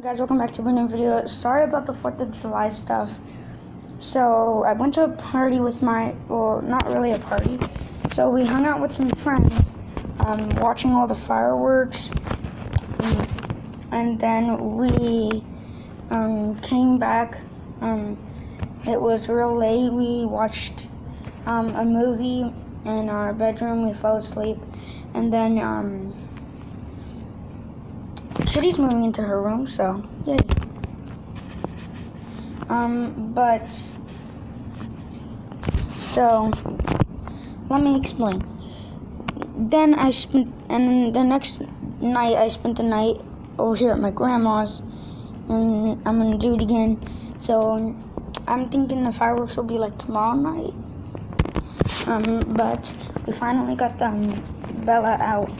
Guys, welcome back to a new video. Sorry about the 4th of July stuff. So I went to a party with well, not really a party. So we hung out with some friends, watching all the fireworks, and then we came back. It was real late. We watched a movie in our bedroom. We fell asleep, and then Kitty's moving into her room, so yay. So let me explain. Then the next night I spent the night over here at my grandma's, and I'm gonna do it again. So I'm thinking the fireworks will be like tomorrow night. But we finally got Bella out.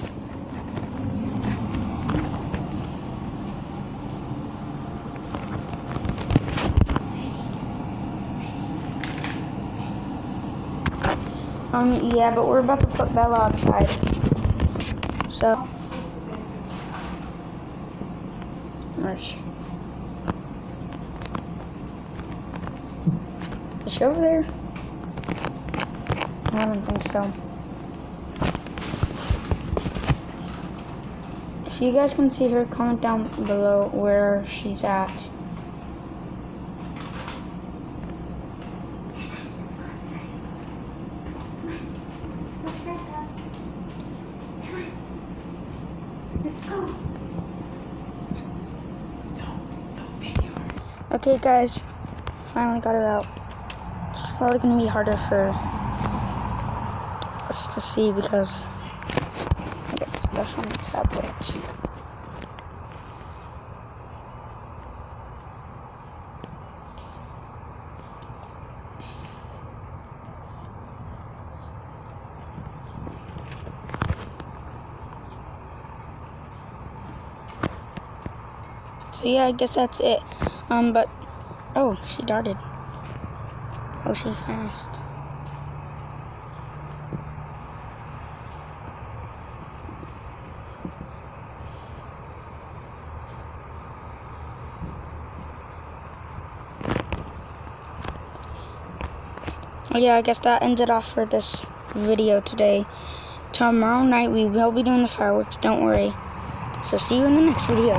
Yeah, but we're about to put Bella outside. So, is she over there? I don't think so. If you guys can see her, comment down below where she's at. Okay guys, finally got her out. It's probably gonna be harder for us to see because I got stuff on the tablet. So yeah, I guess that's it. But oh, she darted. Oh, she fast. Oh yeah, I guess that ends it off for this video today. Tomorrow night we will be doing the fireworks, don't worry. So see you in the next video.